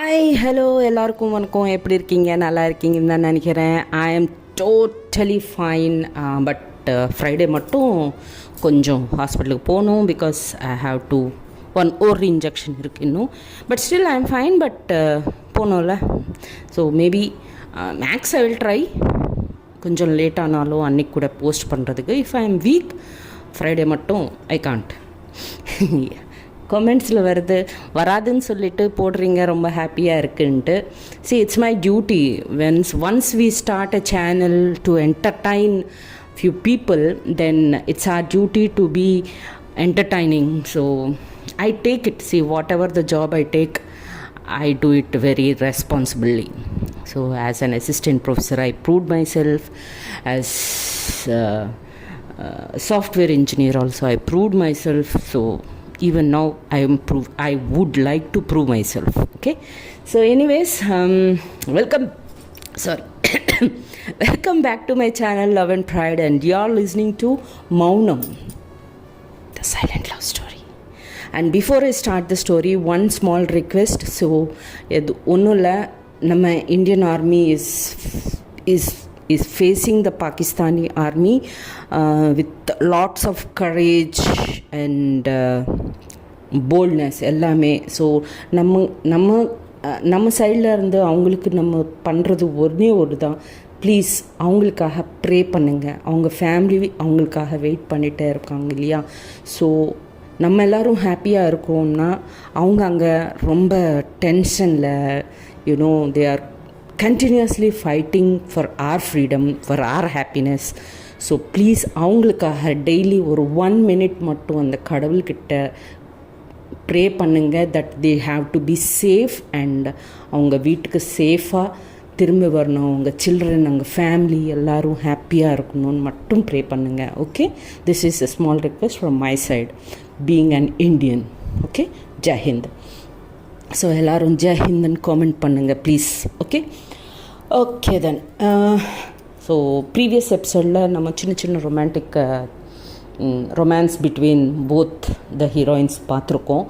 Hi hello எல்லாருக்கும் வணக்கம். எப்படி இருக்கீங்க? நல்லா இருக்கீங்கன்னு தான் நினைக்கிறேன். I am totally fine. But Friday மட்டும் கொஞ்சம் ஹாஸ்பிட்டலுக்கு போகணும். பிகாஸ் ஐ ஹாவ் டு ஒரு இன்ஜெக்ஷன் இருக்குது இன்னும். But still I am fine. But போகணும்ல. So maybe max I will try. கொஞ்சம் லேட் ஆனாலும் அன்றைக்கி கூட போஸ்ட் பண்ணுறதுக்கு. If I am weak Friday மட்டும் ஐ காண்ட். கமெண்ட்ஸில் வராதுன்னு சொல்லிட்டு போடுறீங்க, ரொம்ப ஹாப்பியாக இருக்குன்ட்டு. It's my duty. Once we start a channel to entertain few people, then it's our duty to be entertaining. So I take it. Whatever the job I take, I do it very responsibly. So as an assistant professor, I proved myself. As software engineer also, I proved myself. So even now I would like to prove myself. Okay, so anyways, welcome back to my channel Love and Pride, and you are listening to Maunam, the silent love story. And before I start the story, one small request. So onnulla nama Indian army is facing the Pakistani army with lots of courage and boldness எல்லாமே. So நம்ம சைடில் இருந்து அவங்களுக்கு நம்ம பண்ணுறது ஒரு தான். Please அவங்களுக்காக ப்ரே பண்ணுங்கள். அவங்க ஃபேமிலி அவங்களுக்காக வெயிட் பண்ணிகிட்டே இருக்காங்க இல்லையா? ஸோ நம்ம எல்லோரும் ஹாப்பியாக இருக்கோம்னா அவங்க அங்கே ரொம்ப டென்ஷனில் they are continuously fighting for our freedom, for our happiness. So please அவங்களுக்காக டெய்லி ஒரு 1 minute மட்டும் அந்த கடவுள்கிட்ட ப்ரே பண்ணுங்க. That they have to be safe and அவங்க வீட்டுக்கு சேஃபாக திரும்ப வரணும். அவங்க சில்ட்ரன், அவங்க ஃபேமிலி எல்லோரும் ஹாப்பியாக இருக்கணும்னு மட்டும் ப்ரே பண்ணுங்கள். Okay, this is a small request from my side, being an Indian. Okay, Jai Hind. So எல்லோரும் ஜெய்ஹிந்த்னு காமெண்ட் பண்ணுங்கள் please. Okay then. So previous எபிசோடில் நம்ம சின்ன romance between both the heroines பார்த்துருக்கோம்.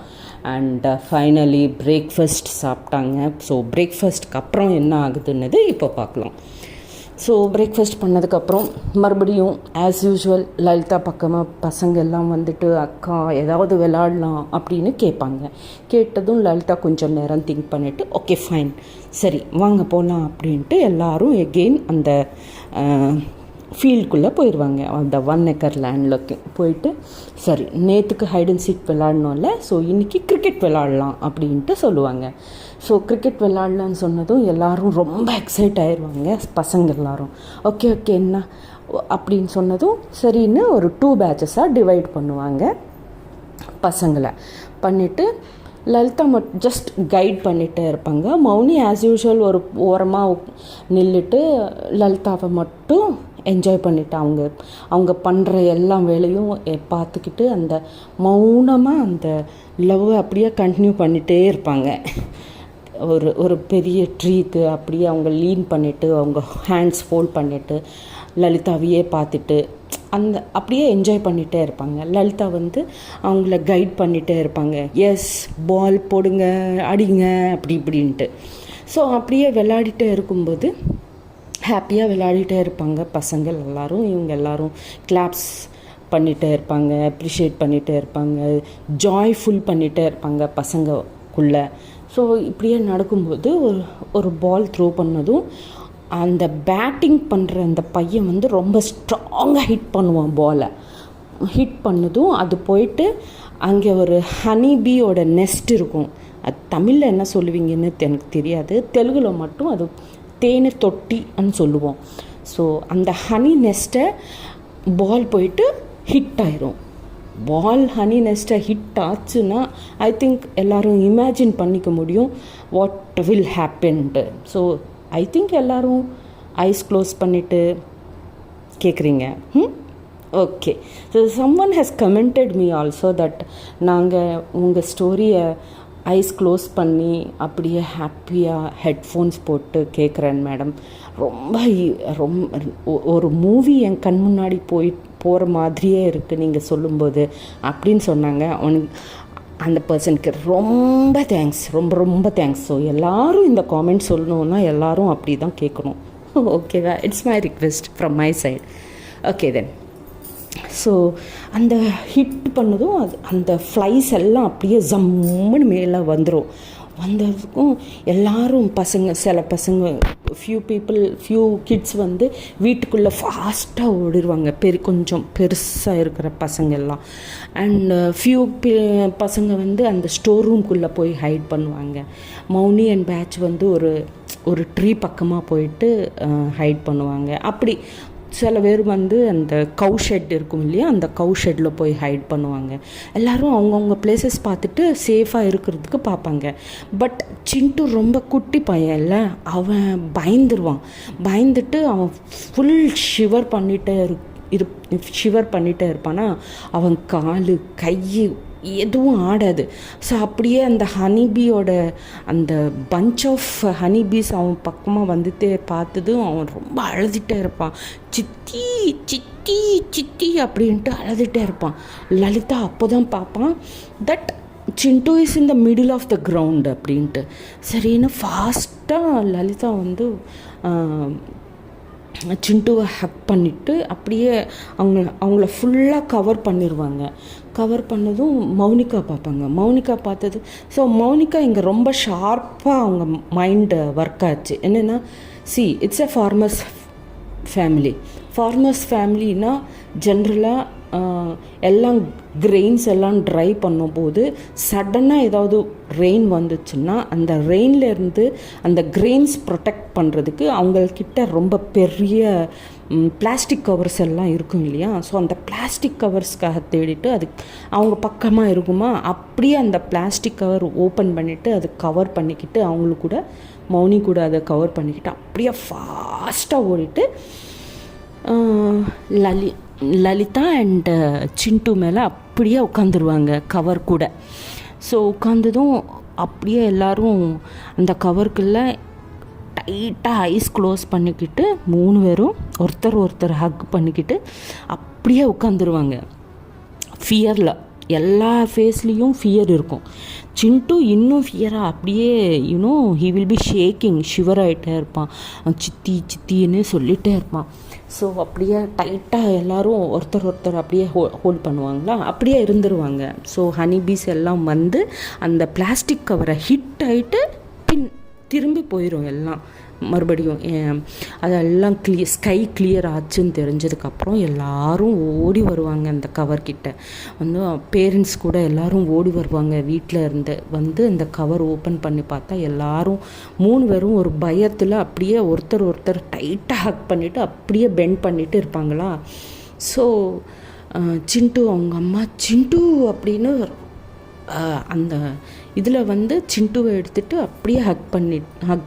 அண்ட் ஃபைனலி பிரேக்ஃபாஸ்ட் சாப்பிட்டாங்க. ஸோ பிரேக்ஃபாஸ்ட்டுக்கு அப்புறம் என்ன ஆகுதுன்னது இப்போ பார்க்கலாம். ஸோ பிரேக்ஃபாஸ்ட் பண்ணதுக்கப்புறம் மறுபடியும் ஆஸ் யூஷுவல் லலிதா பக்கமாக பசங்க எல்லாம் வந்துட்டு அக்கா ஏதாவது விளாடலாம் அப்படின்னு கேட்பாங்க. கேட்டதும் லலிதா கொஞ்சம் நேரம் திங்க் பண்ணிவிட்டு ஓகே ஃபைன், சரி வாங்க போகலாம் அப்படின்ட்டு எல்லோரும் எகெயின் அந்த ஃபீல்டுக்குள்ளே போயிடுவாங்க. அந்த 1 acre லேண்டில் போயிட்டு சரி நேற்றுக்கு ஹைட் அண்ட் சீக் விளாடணும்ல, ஸோ இன்றைக்கி கிரிக்கெட் விளாடலாம் அப்படின்ட்டு சொல்லுவாங்க. ஸோ கிரிக்கெட் விளாட்லான்னு சொன்னதும் எல்லோரும் ரொம்ப எக்ஸைட் ஆயிடுவாங்க பசங்க எல்லோரும். ஓகே என்ன அப்படின்னு சொன்னதும் சரின்னு ஒரு 2 batches டிவைட் பண்ணுவாங்க பசங்களை. பண்ணிவிட்டு லலிதா ஜஸ்ட் கைட் பண்ணிகிட்டே இருப்பாங்க. மௌனி ஆஸ் யூஷுவல் ஒரு ஓரமாக நின்றுட்டு லலிதாவை மட்டும் என்ஜாய் பண்ணிவிட்டு அவங்க பண்ணுற எல்லா வேலையும் பார்த்துக்கிட்டு அந்த மௌனமாக அந்த லவ்வை அப்படியே கண்டினியூ பண்ணிகிட்டே இருப்பாங்க. ஒரு பெரிய ட்ரீக்கு அப்படியே அவங்க லீன் பண்ணிவிட்டு அவங்க ஹேண்ட்ஸ் ஃபோல்ட் பண்ணிவிட்டு லலிதாவையே பார்த்துட்டு அப்படியே என்ஜாய் பண்ணிகிட்டே இருப்பாங்க. லலிதா அவங்கள கைட் பண்ணிகிட்டே இருப்பாங்க. எஸ் பால் போடுங்க, அடிங்க, அப்படி இப்படின்ட்டு. ஸோ அப்படியே விளையாடிட்டே இருக்கும்போது ஹாப்பியாக விளையாடிட்டே இருப்பாங்க பசங்கள் எல்லோரும். இவங்க எல்லோரும் கிளாப்ஸ் பண்ணிகிட்டே இருப்பாங்க, அப்ரிஷியேட் பண்ணிகிட்டே இருப்பாங்க, ஜாய்ஃபுல் பண்ணிகிட்டே இருப்பாங்க பசங்கக்குள்ளே. ஸோ இப்படியே நடக்கும்போது ஒரு பால் த்ரோ பண்ணதும் அந்த பேட்டிங் பண்ணுற அந்த பையன் ரொம்ப ஸ்ட்ராங்காக ஹிட் பண்ணுவான். பாலை ஹிட் பண்ணதும் அது போயிட்டு அங்கே ஒரு ஹனிபீயோட நெஸ்ட் இருக்கும். அது தமிழில் என்ன சொல்லுவீங்கன்னு எனக்கு தெரியாது, தெலுங்கில் மட்டும் அது தேனை தொட்டின்னு சொல்லுவோம். ஸோ அந்த ஹனி நெஸ்ட்டை பால் போயிட்டு ஹிட் ஆயிரும். பால் ஹனி நெஸ்ட்டை ஹிட் ஆச்சுன்னா ஐ திங்க் எல்லோரும் இமேஜின் பண்ணிக்க முடியும் what will happened. So I think எல்லோரும் ஐஸ் க்ளோஸ் பண்ணிவிட்டு கேட்குறீங்க. Okay, so someone has commented me also that நாங்கள் உங்கள் ஸ்டோரியை ஐஸ் க்ளோஸ் பண்ணி அப்படியே ஹாப்பியாக ஹெட்ஃபோன்ஸ் போட்டு கேட்குறேன் மேடம். ரொம்ப ஒரு மூவி என் கண் முன்னாடி போகிற மாதிரியே இருக்குது நீங்கள் சொல்லும்போது அப்படின்னு சொன்னாங்க. அந்த பர்சனுக்கு ரொம்ப தேங்க்ஸ், ரொம்ப ரொம்ப தேங்க்ஸ். ஸோ எல்லோரும் இந்த காமெண்ட் சொல்லணுன்னா எல்லோரும் அப்படி தான் கேட்கணும். ஓகேவா? It's my request from my side. Okay then. So அந்த ஹிட் பண்ணதும் அந்த ஃப்ளைஸ் எல்லாம் அப்படியே ஜம்முன்னு மேலே வந்ததுக்கும் எல்லோரும் சில பசங்க ஃபியூ கிட்ஸ் வந்து வீட்டுக்குள்ளே ஃபாஸ்ட்டாக ஓடிடுவாங்க, கொஞ்சம் பெருசாக இருக்கிற பசங்கள்லாம். அண்ட் பசங்க வந்து அந்த ஸ்டோர் ரூம்குள்ளே போய் ஹைட் பண்ணுவாங்க. மௌனி அண்ட் பேட்ச் வந்து ஒரு ட்ரீ பக்கமாக போயிட்டு ஹைட் பண்ணுவாங்க. அப்படி சில பேர் வந்து அந்த கவு ஷெட் இருக்கும் இல்லையா, அந்த கவு ஷெட்டில் போய் ஹைட் பண்ணுவாங்க. எல்லோரும் அவங்கவுங்க பிளேசஸ் பார்த்துட்டு சேஃபாக இருக்கிறதுக்கு பார்ப்பாங்க. பட் சிண்டு ரொம்ப குட்டி பையன் இல்லை, அவன் பயந்துட்டு அவன் ஃபுல் ஷிவர் பண்ணிகிட்டே இருப்பானா, அவன் காலு கை எதுவும் ஆடாது. ஸோ அப்படியே அந்த ஹனிபீயோட அந்த பஞ்ச் ஆஃப் ஹனிபீஸ் அவன் பக்கமாக வந்துட்டே பார்த்ததும் அவன் ரொம்ப அழுதுகிட்டே இருப்பான். சித்தி சித்தி சித்தி அப்படின்ட்டு அழுதுகிட்டே இருப்பான். லலிதா அப்போ தான் பார்ப்பான் that Chintu is in the middle of the ground அப்படின்ட்டு. சரின்னு ஃபாஸ்ட்டாக லலிதா வந்து சிண்டுவை ஹக் பண்ணிவிட்டு அப்படியே அவங்கள ஃபுல்லாக கவர் பண்ணிடுவாங்க. கவர் பண்ணதும் மௌனிகா பார்ப்பாங்க. மௌனிகா பார்த்தது, ஸோ மௌனிகா இங்கே ரொம்ப ஷார்ப்பாக அவங்க மைண்டு ஒர்க் ஆச்சு. என்னென்னா, இட்ஸ் எ ஃபார்மர்ஸ் ஃபேமிலினா ஜென்ரலாக எல்லாம் கிரெயின்ஸ் எல்லாம் ட்ரை பண்ணும்போது சடனாக ஏதாவது ரெயின் வந்துச்சுன்னா அந்த ரெயின்லேருந்து அந்த கிரெயின்ஸ் ப்ரொடெக்ட் பண்ணுறதுக்கு அவங்கக்கிட்ட ரொம்ப பெரிய பிளாஸ்டிக் கவர்ஸ் எல்லாம் இருக்கும் இல்லையா. ஸோ அந்த பிளாஸ்டிக் கவர்ஸ்க்காக தேடிட்டு அது அவங்க பக்கமாக இருக்குமா, அப்படியே அந்த பிளாஸ்டிக் கவர் ஓப்பன் பண்ணிவிட்டு அது கவர் பண்ணிக்கிட்டு அவங்களுக்கு கூட மௌனி கூட அதை கவர் பண்ணிக்கிட்டு அப்படியே ஃபாஸ்ட்டாக ஓடிட்டு லலிதா அண்ட் சிண்டு மேலே அப்படியே உட்காந்துருவாங்க கவர் கூட. ஸோ உட்காந்ததும் அப்படியே எல்லோரும் அந்த கவருக்குள்ளே டைட்டாக ஐஸ் க்ளோஸ் பண்ணிக்கிட்டு 3 பேரும் ஒருத்தர் ஹக் பண்ணிக்கிட்டு அப்படியே உட்காந்துருவாங்க. ஃபியரில் எல்லா ஃபேஸ்லேயும் ஃபியர் இருக்கும். சிண்டு இன்னும் ஃபியராக அப்படியே he will be shaking, shiver ஆகிட்டே இருப்பான். சித்தின்னு சொல்லிகிட்டே இருப்பான். ஸோ அப்படியே டைட்டாக எல்லோரும் ஒருத்தர் அப்படியே ஹோல்ட் பண்ணுவாங்களா, அப்படியே இருந்துருவாங்க. ஸோ ஹனிபீஸ் எல்லாம் வந்து அந்த பிளாஸ்டிக் கவரை ஹிட் ஆகிட்டு திரும்பி போயிடும் எல்லாம் மறுபடியும். அதெல்லாம் ஸ்கை கிளியர் ஆச்சுன்னு தெரிஞ்சதுக்கப்புறம் எல்லோரும் ஓடி வருவாங்க அந்த கவர்கிட்ட. வந்து பேரண்ட்ஸ் கூட எல்லோரும் ஓடி வருவாங்க வீட்டில் இருந்து. வந்து அந்த கவர் ஓப்பன் பண்ணி பார்த்தா எல்லோரும் 3 பேரும் ஒரு பயத்தில் அப்படியே ஒருத்தர் டைட்டாக ஹக் பண்ணிவிட்டு அப்படியே பெண்ட் பண்ணிவிட்டு இருப்பாங்களா. ஸோ சிண்டு அவங்க அம்மா சிண்டு அப்படின்னு அந்த இதில் வந்து சிண்டுவை எடுத்துகிட்டு அப்படியே ஹக்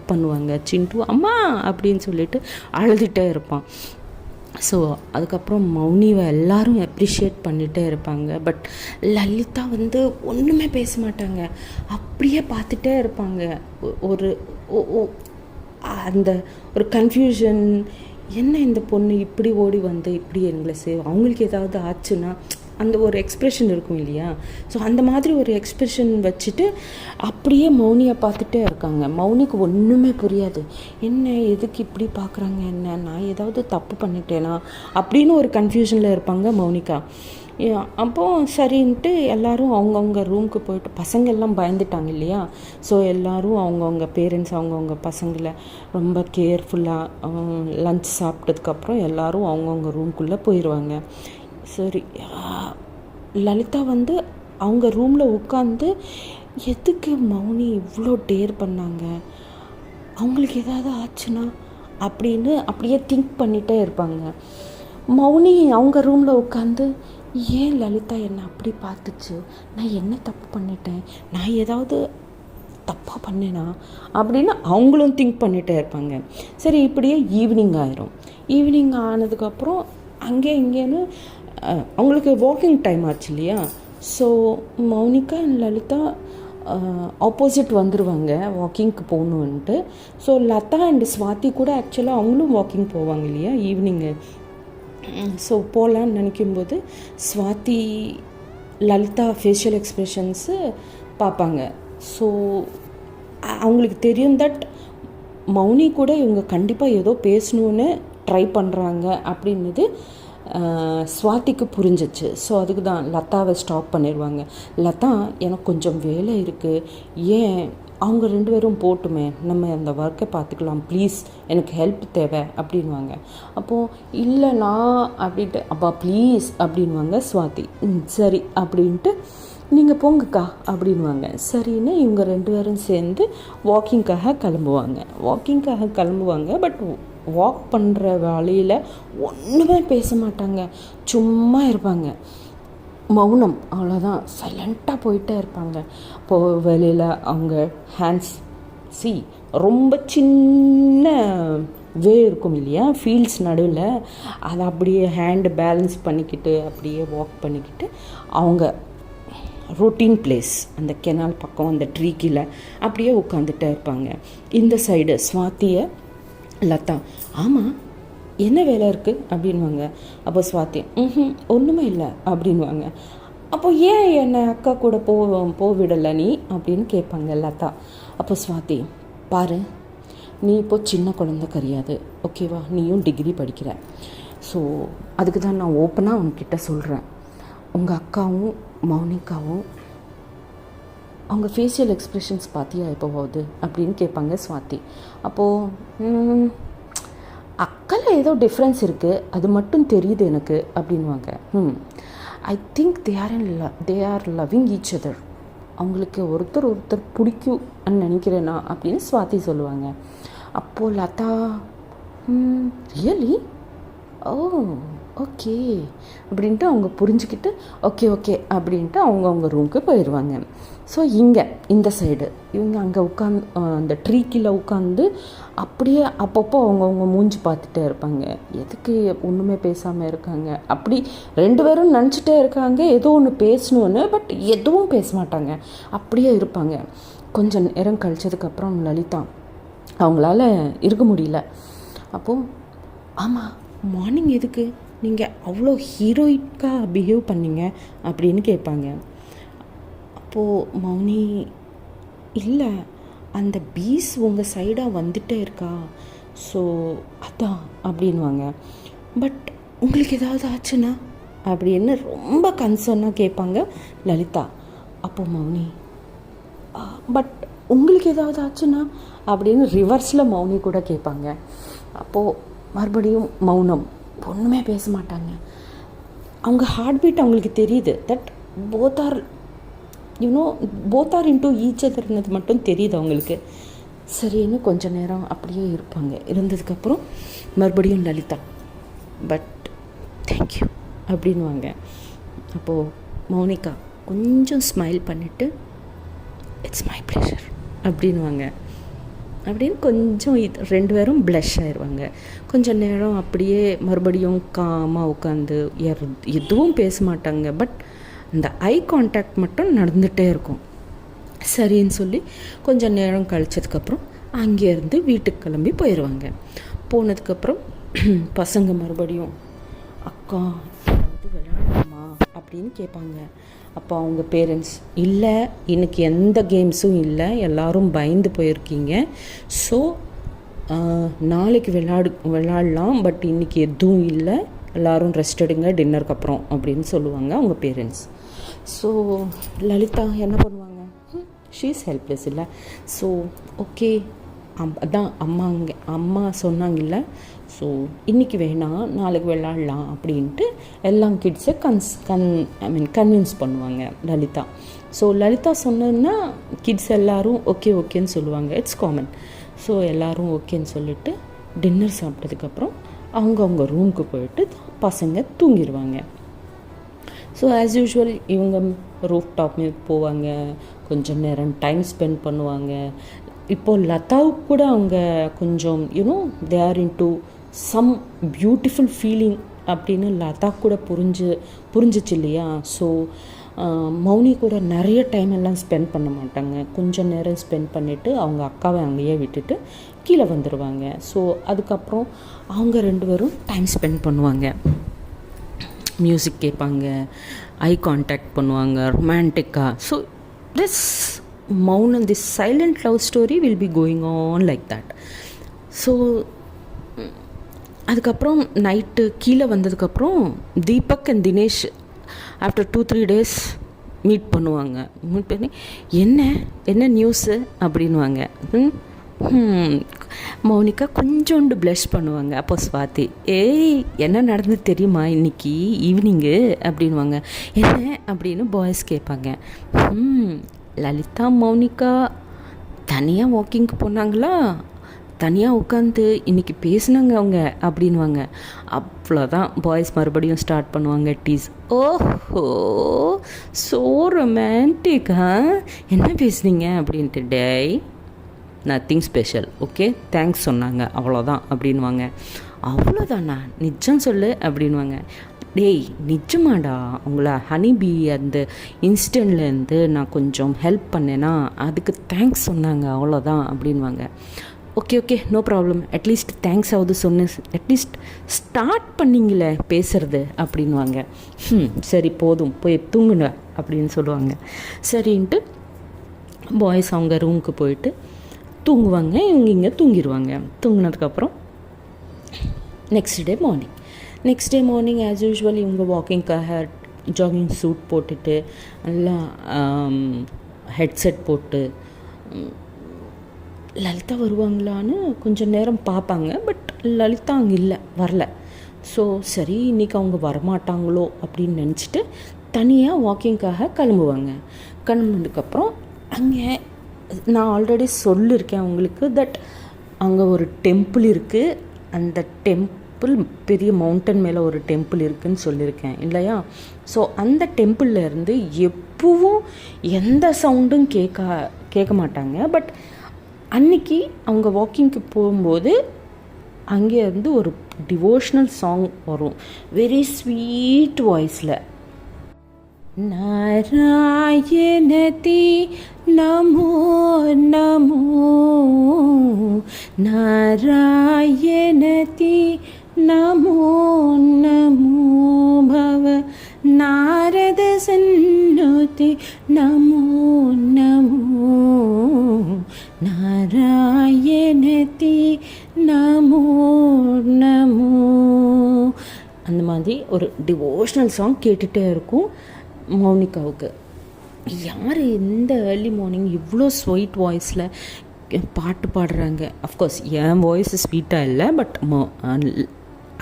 பண்ணுவாங்க. சிண்டு அம்மா அப்படின்னு சொல்லிட்டு அழுதுகிட்டே இருப்பான். ஸோ அதுக்கப்புறம் மௌனிவை எல்லோரும் அப்ரிஷியேட் பண்ணிகிட்டே இருப்பாங்க. பட் லலிதா வந்து ஒன்றுமே பேச மாட்டாங்க, அப்படியே பார்த்துட்டே இருப்பாங்க. அந்த ஒரு கன்ஃபியூஷன், என்ன இந்த பொண்ணு இப்படி ஓடி வந்து இப்படி எங்களை அவங்களுக்கு ஏதாவது ஆச்சுன்னா அந்த ஒரு எக்ஸ்ப்ரெஷன் இருக்கும் இல்லையா. ஸோ அந்த மாதிரி ஒரு எக்ஸ்ப்ரெஷன் வச்சுட்டு அப்படியே மௌனியை பார்த்துட்டே இருக்காங்க. மௌனிக்கு ஒன்றுமே புரியாது. என்ன எதுக்கு இப்படி பார்க்குறாங்க, என்ன நான் ஏதாவது தப்பு பண்ணிட்டேனா அப்படின்னு ஒரு கன்ஃபியூஷனில் இருப்பாங்க மௌனிகா. அப்போது சரின்ட்டு எல்லோரும் அவங்கவுங்க ரூமுக்கு போயிட்டு, பசங்கள்லாம் பயந்துட்டாங்க இல்லையா. ஸோ எல்லோரும் அவங்கவுங்க பேரண்ட்ஸ் அவங்கவுங்க பசங்களை ரொம்ப கேர்ஃபுல்லாக லஞ்ச் சாப்பிட்டதுக்கப்புறம் எல்லோரும் அவங்கவுங்க ரூம்குள்ளே போயிடுவாங்க. சரி, லலிதா வந்து அவங்க ரூமில் உட்காந்து எதுக்கு மௌனி இவ்வளோ டேர் பண்ணாங்க, அவங்களுக்கு ஏதாவது ஆச்சுன்னா அப்படின்னு அப்படியே திங்க் பண்ணிகிட்டே இருப்பாங்க. மௌனி அவங்க ரூமில் உட்காந்து ஏன் லலிதா என்னை அப்படி பார்த்துச்சு, நான் என்ன தப்பு பண்ணிட்டேன், நான் ஏதாவது தப்பாக பண்ணேனா அப்படின்னு அவங்களும் திங்க் பண்ணிகிட்டே இருப்பாங்க. சரி, இப்படியே ஈவினிங் ஆயிரும். ஈவினிங் ஆனதுக்கப்புறம் அங்கே இங்கேன்னு அவங்களுக்கு வாக்கிங் டைம் ஆச்சு இல்லையா. So Mounika and Lalitha opposite வந்துடுவாங்க வாக்கிங்க்கு போகணுன்ட்டு. ஸோ லதா அண்ட் ஸ்வாதி கூட ஆக்சுவலாக அவங்களும் வாக்கிங் போவாங்க இல்லையா ஈவினிங்கு. ஸோ போகலான்னு நினைக்கும்போது ஸ்வாதி லலிதா ஃபேஷியல் எக்ஸ்ப்ரெஷன்ஸு பார்ப்பாங்க. ஸோ அவங்களுக்கு தெரியும் தட் மௌனி கூட இவங்க கண்டிப்பாக ஏதோ பேசணுன்னு ட்ரை பண்ணுறாங்க அப்படின்னுது ஸ்வாதிக்கு புரிஞ்சிச்சு. ஸோ அதுக்கு தான் லதாவை ஸ்டாப் பண்ணிடுவாங்க. லதா, எனக்கு கொஞ்சம் வேலை இருக்குது, ஏன் அவங்க 2 பேரும் போட்டுமே, நம்ம அந்த ஒர்க்கை பார்த்துக்கலாம், ப்ளீஸ் எனக்கு ஹெல்ப் தேவை அப்படின்வாங்க. அப்போது இல்லைண்ணா அப்படின்ட்டு, அப்பா ப்ளீஸ் அப்படின்வாங்க ஸ்வாதி. சரி அப்படின்ட்டு நீங்கள் போங்கக்கா அப்படின்வாங்க. சரின்னு இவங்க 2 பேரும் சேர்ந்து வாக்கிங்காக கிளம்புவாங்க. பட் வாக் பண்ணுற வழியில் ஒன்றுமே பேச மாட்டாங்க, சும்மா இருப்பாங்க, மௌனம், அவ்வளோதான், சைலண்ட்டாக போயிட்டே இருப்பாங்க. இப்போது வெளியில் அவங்க ஹேண்ட்ஸ் ரொம்ப சின்ன வே இருக்கும் இல்லையா, ஃபீல்ட்ஸ் நடுவில், அதை அப்படியே ஹேண்டு பேலன்ஸ் பண்ணிக்கிட்டு அப்படியே வாக் பண்ணிக்கிட்டு அவங்க ரொட்டீன் பிளேஸ் அந்த கெனால் பக்கம் அந்த ட்ரீ கீழே அப்படியே உட்காந்துட்டே இருப்பாங்க. இந்த சைடு ஸ்வாதியை லதா, ஆமாம் என்ன வேலை இருக்குது அப்படின்வாங்க. அப்போ ஸ்வாதி, ஒன்றுமே இல்லை அப்படின்வாங்க. அப்போ ஏன் என்னை அக்கா கூட போவிடலை நீ அப்படின்னு கேட்பாங்க லதா. அப்போ ஸ்வாதி, பாரு, நீ இப்போ சின்ன குழந்தை கிடையாது, ஓகேவா, நீயும் டிகிரி படிக்கிற. ஸோ அதுக்கு தான் நான் ஓப்பனாக உன்கிட்ட சொல்கிறேன், உங்கள் அக்காவும் மௌனிகாவும் அவங்க ஃபேஷியல் எக்ஸ்ப்ரெஷன்ஸ் பார்த்தியா எப்போவாது அப்படின்னு கேட்பாங்க ஸ்வாதி. அப்போது அக்கால ஏதோ டிஃப்ரென்ஸ் இருக்குது, அது மட்டும் தெரியுது எனக்கு அப்படின்வாங்க. I think they are loving each other, அவங்களுக்கு ஒருத்தர் பிடிக்கும்னு நினைக்கிறேனா அப்படின்னு ஸ்வாதி சொல்லுவாங்க. அப்போது லதா, ரியலி, ஓ ஓகே அப்படின்ட்டு அவங்க புரிஞ்சுக்கிட்டு ஓகே அப்படின்ட்டு அவங்க ரூமுக்கு போயிடுவாங்க. ஸோ இங்கே இந்த சைடு இவங்க அங்கே உட்காந்து அந்த ட்ரீ கீழே உட்காந்து அப்படியே அப்பப்போ அவங்கவுங்க மூஞ்சி பார்த்துட்டே இருப்பாங்க. எதுக்கு ஒன்றுமே பேசாமல் இருக்காங்க, அப்படி 2 பேரும் நினச்சிட்டே இருக்காங்க ஏதோ ஒன்று பேசணுன்னு, பட் எதுவும் பேச மாட்டாங்க, அப்படியே இருப்பாங்க. கொஞ்சம் நேரம் கழிச்சதுக்கப்புறம் லலிதா அவங்களால இருக்க முடியல. அப்போது, ஆமாம், மார்னிங் எதுக்கு நீங்கள் அவ்வளோ ஹீரோயிக்காக பிஹேவ் பண்ணீங்க அப்படின்னு கேட்பாங்க. அப்போது மௌனி, இல்லை, அந்த பீஸ் உங்கள் சைடாக வந்துட்டே இருக்கா, ஸோ அதான் அப்படின்வாங்க. பட் உங்களுக்கு ஏதாவது ஆச்சுன்னா அப்படின்னு ரொம்ப கன்சர்னாக கேட்பாங்க லலிதா. அப்போது மௌனி, பட் உங்களுக்கு ஏதாவது ஆச்சுன்னா அப்படின்னு ரிவர்ஸில் மௌனி கூட கேட்பாங்க. அப்போது மறுபடியும் மௌனம், ஒன்றுமே பேச மாட்டாங்க. அவங்க ஹார்ட் பீட் அவங்களுக்கு தெரியுது, that both are into each அதர்னது மட்டும் தெரியுது அவங்களுக்கு. சரின்னு கொஞ்சம் நேரம் அப்படியே இருப்பாங்க. இருந்ததுக்கப்புறம் மறுபடியும் லலிதா, பட் தேங்க்யூ அப்படின்வாங்க. அப்போது மௌனிகா கொஞ்சம் ஸ்மைல் பண்ணிவிட்டு, இட்ஸ் மை ப்ளஷர் அப்படின்வாங்க. அப்படின்னு கொஞ்சம் 2 பேரும் ப்ளஷ் ஆயிடுவாங்க. கொஞ்சம் நேரம் அப்படியே மறுபடியும் காமாக உட்காந்து எதுவும் பேச மாட்டாங்க, பட் இந்த ஐ கான்டாக்ட் மட்டும் நடந்துகிட்டே இருக்கும். சரின்னு சொல்லி கொஞ்சம் நேரம் கழிச்சதுக்கப்புறம் அங்கேருந்து வீட்டுக்கு கிளம்பி போயிடுவாங்க. போனதுக்கப்புறம் பசங்க மறுபடியும், அக்கா விளையாடலாமா அப்படின்னு கேட்பாங்க. அப்போ அவங்க பேரண்ட்ஸ், இல்லை, இன்னைக்கு எந்த கேம்ஸும் இல்லை, எல்லோரும் பயந்து போயிருக்கீங்க, ஸோ நாளைக்கு விளையாடலாம், பட் இன்றைக்கி எதுவும் இல்லை, எல்லோரும் ரெஸ்ட் எடுங்க டின்னருக்கு அப்புறம் அப்படின்னு சொல்லுவாங்க அவங்க பேரண்ட்ஸ். ஸோ லலிதா என்ன பண்ணுவாங்க, ஷீ இஸ் ஹெல்ப்லெஸ் இல்லை. ஸோ ஓகே, அதான் அம்மா சொன்னாங்கல்ல, ஸோ இன்றைக்கி வேணாம், நாளைக்கு விளையாடலாம் அப்படின்ட்டு எல்லா கிட்ஸை கன்வின்ஸ் பண்ணுவாங்க லலிதா. ஸோ லலிதா சொன்னதுன்னா கிட்ஸ் எல்லோரும் ஓகேன்னு சொல்லுவாங்க, இட்ஸ் காமன். ஸோ எல்லோரும் ஓகேன்னு சொல்லிவிட்டு டின்னர் சாப்பிட்டதுக்கப்புறம் அவங்கவுங்க ரூமுக்கு போயிட்டு பசங்க தூங்கிடுவாங்க. ஸோ ஆஸ் யூஷுவல் இவங்க ரூஃப் டாப் மீது போவாங்க, கொஞ்சம் நேரம் டைம் ஸ்பெண்ட் பண்ணுவாங்க. இப்போது லதாவுக்கு கூட அவங்க கொஞ்சம் they are into some beautiful feeling அப்படின்னு லதா கூட புரிஞ்சிச்சு இல்லையா. ஸோ மௌனி கூட நிறைய டைம் எல்லாம் ஸ்பெண்ட் பண்ண மாட்டாங்க, கொஞ்சம் நேரம் ஸ்பெண்ட் பண்ணிவிட்டு அவங்க அக்காவை அங்கேயே விட்டுட்டு கீழே வந்துடுவாங்க. ஸோ அதுக்கப்புறம் அவங்க 2 பேரும் டைம் ஸ்பெண்ட் பண்ணுவாங்க. மியூசிக் கேட்பாங்க, ஐ கான்டாக்ட் பண்ணுவாங்க ரொமான்டிக்காக. ஸோ திஸ் மௌனம், this silent love story will be going on like that. So அதுக்கப்புறம் நைட்டு கீழே வந்ததுக்கப்புறம் Deepak and Dinesh after 2-3 days meet பண்ணுவாங்க. மீட் பண்ணி என்ன நியூஸு அப்படின்வாங்க. மௌனிகா கொஞ்சோண்டு ப்ளஷ் பண்ணுவாங்க. அப்போ ஸ்வாதி, ஏய் என்ன நடந்து தெரியுமா இன்றைக்கி ஈவினிங்கு அப்படின்வாங்க. என்ன அப்படின்னு பாய்ஸ் கேட்பாங்க. லலிதா மௌனிகா தனியாக வாக்கிங்க்கு போனாங்களா, தனியாக உட்காந்து இன்றைக்கி பேசினாங்க அவங்க அப்படின்வாங்க. அவ்வளோதான், பாய்ஸ் மறுபடியும் ஸ்டார்ட் பண்ணுவாங்க டீஸ். ஓஹோ ஸோ ரொமான்டிக்கா, என்ன பேசுனீங்க அப்படின்ட்டு. டேய் நத்திங் ஸ்பெஷல், ஓகே தேங்க்ஸ் சொன்னாங்க அவ்வளோதான் அப்படின்வாங்க. அவ்வளோதானா, நிஜம் சொல்லு அப்படின்வாங்க. டேய் நிஜமாடா, உங்களை ஹனிபி அந்த இன்ஸ்டன்ட்லேருந்து நான் கொஞ்சம் ஹெல்ப் பண்ணேன்னா அதுக்கு தேங்க்ஸ் சொன்னாங்க அவ்வளோதான் அப்படின்வாங்க. Okay no problem, at least thanks ஆகுது சொன்னேன், அட்லீஸ்ட் ஸ்டார்ட் பண்ணிங்களே பேசுறது அப்படின்வாங்க. சரி போதும் போய் தூங்குங்க அப்படின்னு சொல்லுவாங்க. சரின்ட்டு பாய்ஸ் அவங்க ரூமுக்கு போயிட்டு தூங்குவாங்க, இவங்க இங்கே தூங்கிடுவாங்க. தூங்கினதுக்கப்புறம் next day morning as usual இவங்க வாக்கிங்காக ஜாகிங் சூட் போட்டுட்டு நல்லா ஹெட்செட் போட்டு லலிதா வருவாங்களான்னு கொஞ்சம் நேரம் பார்ப்பாங்க. பட் லலிதா அங்கே வரல. ஸோ சரி இன்றைக்கி அவங்க வரமாட்டாங்களோ அப்படின்னு நினச்சிட்டு தனியாக வாக்கிங்காக கிளம்புனதுக்கப்புறம் அங்கே நான் ஆல்ரெடி சொல்லியிருக்கேன் உங்களுக்கு தட் அங்கே ஒரு டெம்பிள் இருக்குது. அந்த டெம்பிள் பெரிய மவுண்டன் மேலே ஒரு டெம்பிள் இருக்குதுன்னு சொல்லியிருக்கேன் இல்லையா. ஸோ அந்த டெம்பிள்லேருந்து எப்பவும் எந்த சவுண்டும் கேட்க மாட்டாங்க. பட் அன்றைக்கி அவங்க வாக்கிங்க்கு போகும்போது அங்கேருந்து ஒரு டிவோஷ்னல் சாங் வரும், வெரி ஸ்வீட் வாய்ஸில். நாராயணதி நமோ நமோ, நாராயணதி நமோ நமோ பவ, நாரத சந்நுதி நமோ நமோ, நாராயணதி நமோ நமோ. அந்த மாதிரி ஒரு டிவோஷ்னல் சாங் கேட்டுகிட்டே இருக்கும் மௌனிகாவுக்கு. யார் இந்த ஏர்லி மார்னிங் இவ்வளோ ஸ்வீட் வாய்ஸில் பாட்டு பாடுறாங்க? அஃப்கோர்ஸ் என் வாய்ஸ் ஸ்வீட்டாக இல்லை, பட்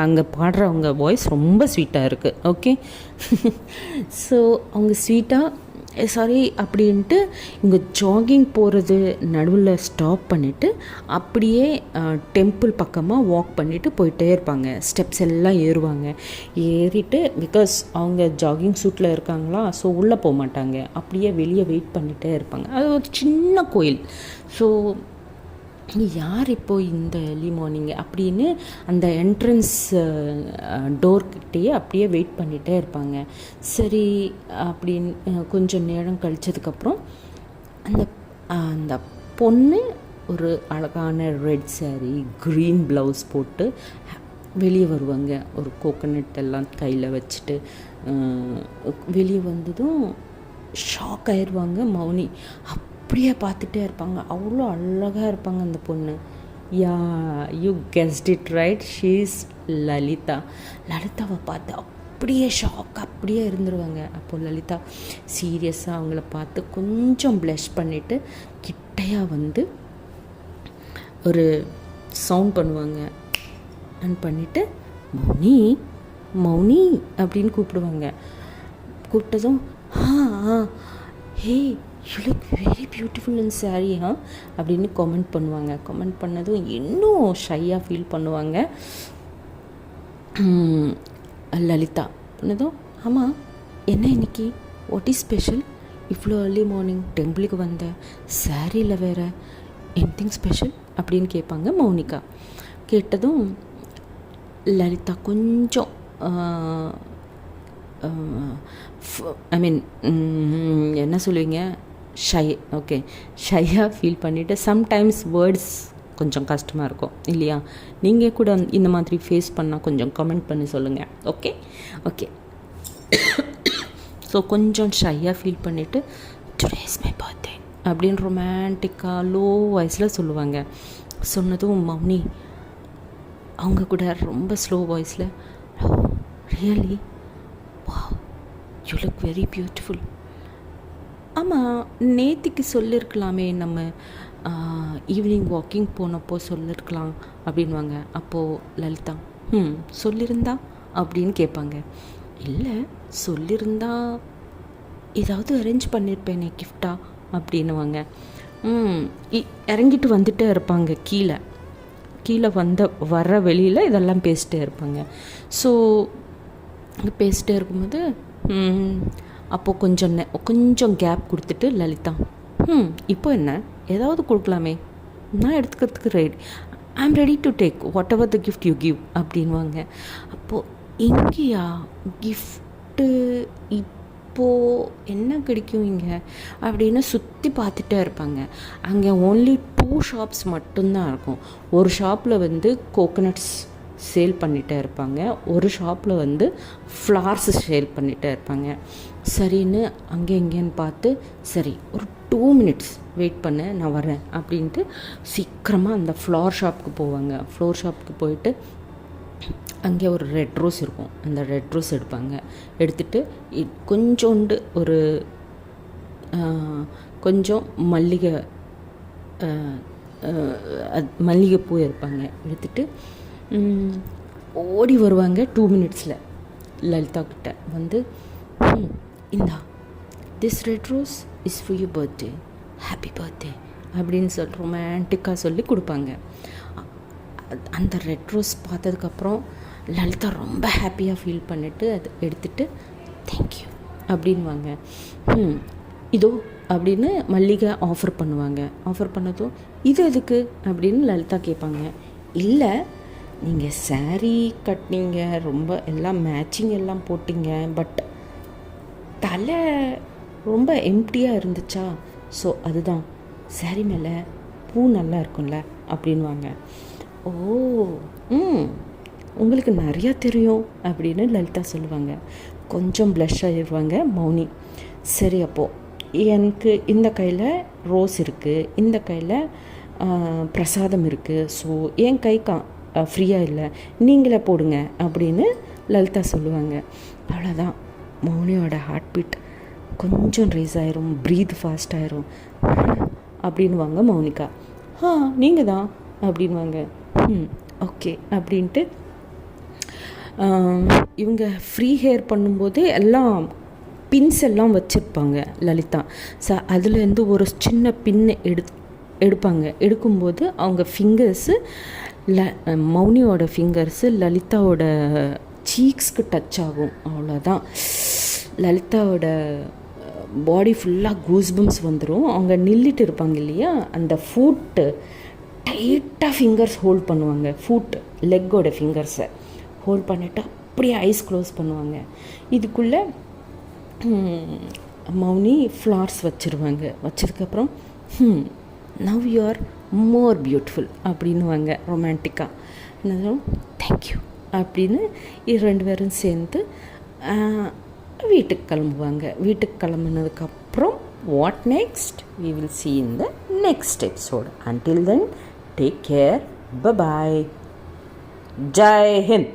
அங்கே பாடுறவங்க வாய்ஸ் ரொம்ப ஸ்வீட்டாக இருக்குது. ஓகே ஸோ அவங்க ஸ்வீட்டாக அப்படின்ட்டு இங்கே ஜாகிங் போகிறது நடுவில் ஸ்டாப் பண்ணிவிட்டு அப்படியே டெம்பிள் பக்கமாக வாக் பண்ணிவிட்டு போயிட்டே இருப்பாங்க. ஸ்டெப்ஸ் எல்லாம் ஏறிட்டு பிகாஸ் அவங்க ஜாகிங் சூட்டில் இருக்காங்களா, ஸோ உள்ளே போக மாட்டாங்க, அப்படியே வெளியே வெயிட் பண்ணிகிட்டே இருப்பாங்க. அது ஒரு சின்ன கோயில். ஸோ யார் இப்போது இந்த ஏர்லி மார்னிங் அப்படின்னு அந்த என்ட்ரன்ஸ் டோர்கிட்டேயே அப்படியே வெயிட் பண்ணிகிட்டே இருப்பாங்க. சரி அப்படின்னு கொஞ்சம் நேரம் கழிச்சதுக்கப்புறம் அந்த பொண்ணு ஒரு அழகான ரெட் சாரீ க்ரீன் ப்ளவுஸ் போட்டு வெளியே வருவாங்க. ஒரு கோகோனட் எல்லாம் கையில் வச்சுட்டு வெளியே வந்ததும் ஷாக் ஆயிடுவாங்க மௌனி. அப்படியே பார்த்துட்டே இருப்பாங்க. அவ்வளோ அழகாக இருப்பாங்க அந்த பொண்ணு. Ya you guessed it right, she is Lalitha. லலிதாவை பார்த்து அப்படியே ஷாக் அப்படியே இருந்துருவாங்க. அப்போது லலிதா சீரியஸாக அவங்கள பார்த்து கொஞ்சம் ப்ளஷ் பண்ணிவிட்டு கிட்டையாக வந்து ஒரு சவுண்ட் பண்ணுவாங்க. அண்ட் பண்ணிவிட்டு மௌனி மௌனி அப்படின்னு கூப்பிடுவாங்க. கூப்பிட்டதும் hey you look very beautiful in sari அப்படின்னு கமெண்ட் பண்ணுவாங்க. கமெண்ட் பண்ணதும் இன்னும் ஷையாக ஃபீல் பண்ணுவாங்க லலிதா. பண்ணதும் ஆமாம் என்ன இன்னைக்கு வாட் இஸ் ஸ்பெஷல், இவ்வளோ ஏர்லி மார்னிங் டெம்பிளுக்கு வந்த சாரியில் வேறு எனிதிங் ஸ்பெஷல் அப்படின்னு கேட்பாங்க மௌனிகா. கேட்டதும் லலிதா கொஞ்சம் ஐ மீன் என்ன சொல்லுவீங்க, ஷையாக ஃபீல் பண்ணிவிட்டு சம்டைம்ஸ் வேர்ட்ஸ் கொஞ்சம் கஷ்டமாக இருக்கும் இல்லையா. நீங்கள் கூட இந்த மாதிரி ஃபேஸ் பண்ணால் கொஞ்சம் கமெண்ட் பண்ணி சொல்லுங்கள். ஓகே ஸோ கொஞ்சம் ஷையாக ஃபீல் பண்ணிவிட்டு டுடே இஸ் மை பர்த்டே அப்படின்னு ரொமான்டிக்காக லோ வாய்ஸில் சொல்லுவாங்க. சொன்னதும் மௌனி அவங்க கூட ரொம்ப ஸ்லோ வாய்ஸில், really wow you look very beautiful. ஆமாம், நேத்திக்கு சொல்லியிருக்கலாமே, நம்ம ஈவினிங் வாக்கிங் போனப்போ சொல்லியிருக்கலாம் அப்படின்வாங்க. அப்போது லலிதா சொல்லியிருந்தா அப்படின்னு கேட்பாங்க. இல்லை, சொல்லியிருந்தா ஏதாவது அரேஞ்ச் பண்ணியிருப்பேனே கிஃப்டா அப்படின்னுவாங்க. இறங்கிட்டு வந்துட்டே இருப்பாங்க, கீழே வர்ற வெளியில் இதெல்லாம் பேசிட்டே இருப்பாங்க. ஸோ பேசிட்டே இருக்கும்போது அப்போது கொஞ்சம் கேப் கொடுத்துட்டு லலிதா இப்போ என்ன ஏதாவது கொடுக்கலாமே, நான் எடுத்துக்கிறதுக்கு ready, I am ready to take whatever the gift you give அப்படின்வாங்க. அப்போது இங்கேயா கிஃப்ட்டு, இப்போது என்ன கிடைக்கும் இங்கே அப்படின்னு சுற்றி பார்த்துட்டே இருப்பாங்க. அங்கே ஓன்லி 2 ஷாப்ஸ் மட்டும்தான் இருக்கும். ஒரு ஷாப்பில் கோகோனட்ஸ் சேல் பண்ணிகிட்டே இருப்பாங்க, ஒரு ஷாப்பில் ஃப்ளார்ஸ் சேல் பண்ணிகிட்டே இருப்பாங்க. சரின்னு அங்கே இங்கேன்னு பார்த்து, சரி ஒரு 2 மினிட்ஸ் வெயிட் பண்ண, நான் வரேன் அப்படின்ட்டு சீக்கிரமாக அந்த ஃப்ளார் ஷாப்புக்கு போவாங்க. ஃப்ளோர் ஷாப்புக்கு போயிட்டு அங்கே ஒரு ரெட் ரோஸ் இருக்கும், அந்த ரெட் ரோஸ் எடுப்பாங்க. எடுத்துகிட்டு கொஞ்சோண்டு ஒரு கொஞ்சம் மல்லிகைப்பூ எடுப்பாங்க. எடுத்துகிட்டு ஓடி வருவாங்க 2 மினிட்ஸில் லலிதா கிட்ட இந்தா this red rose is for you birthday, happy birthday அப்படின்னு ரொமான்டிக்காக சொல்லி கொடுப்பாங்க. அந்த ரெட் ரோஸ் பார்த்ததுக்கப்புறம் லலிதா ரொம்ப ஹாப்பியாக ஃபீல் பண்ணிவிட்டு அதை எடுத்துகிட்டு தேங்க்யூ அப்படின்வாங்க. இதோ அப்படின்னு மல்லிகை ஆஃபர் பண்ணுவாங்க. ஆஃபர் பண்ணதும் இது எதுக்கு அப்படின்னு லலிதா கேட்பாங்க. இல்லை, நீங்கள் சாரீ கட்டினீங்க, ரொம்ப எல்லாம் மேட்சிங் எல்லாம் போட்டிங்க, பட் தலை ரொம்ப எம்டியாக இருந்துச்சா, ஸோ அதுதான், சாரீ மேலே பூ நல்லா இருக்கும்ல அப்படின்வாங்க. ஓ உங்களுக்கு நிறையா தெரியும் அப்படின்னு லலிதா சொல்லுவாங்க. கொஞ்சம் ப்ளஷ் ஆகிடுவாங்க மௌனி. சரி, அப்போது எனக்கு இந்த கையில் ரோஸ் இருக்குது, இந்த கையில் பிரசாதம் இருக்குது, ஸோ என் கை ஃப்ரீயாக இல்லை, நீங்களே போடுங்க அப்படின்னு லலிதா சொல்லுவாங்க. அவ்வளோதான், மௌனியோட ஹார்ட் பீட் கொஞ்சம் ரேஸ் ஆயிரும், ப்ரீத் ஃபாஸ்ட் ஆயிரும் அப்படின்வாங்க மௌனிகா. நீங்கள் தான் அப்படின்வாங்க. ஓகே அப்படின்ட்டு இவங்க ஃப்ரீ ஹேர் பண்ணும்போது எல்லாம் பின்ஸ் எல்லாம் வச்சுருப்பாங்க லலிதா. அதுலேருந்து ஒரு சின்ன பின்னு எடுப்பாங்க. எடுக்கும்போது அவங்க ஃபிங்கர்ஸு மௌனியோட ஃபிங்கர்ஸு லலிதாவோட சீக்ஸ்க்கு டச் ஆகும். அவ்வளோதான், லலிதாவோட பாடி ஃபுல்லாக கூஸ்பம்ஸ் வந்துடும். அவங்க நில்லிட்டு இருப்பாங்க இல்லையா, அந்த ஃபுட்டு டைட்டாக ஃபிங்கர்ஸ் ஹோல்ட் பண்ணுவாங்க. லெக்கோட ஃபிங்கர்ஸை ஹோல்ட் பண்ணிவிட்டு அப்படியே ஐஸ் க்ளோஸ் பண்ணுவாங்க. இதுக்குள்ளே மௌனி ஃப்ளார்ஸ் வச்சுருவாங்க. வச்சதுக்கப்புறம் now you are more beautiful அப்படின்வாங்க ரொமான்டிக்காக. என்னதும் தேங்க்யூ அப்படின்னு 2 பேரும் சேர்ந்து வீட்டுக்கு கிளம்புவாங்க. வீட்டுக்கு கிளம்புனதுக்கப்புறம் what next we will see in the next episode. Until then, take care. Bye bye. Jai Hind.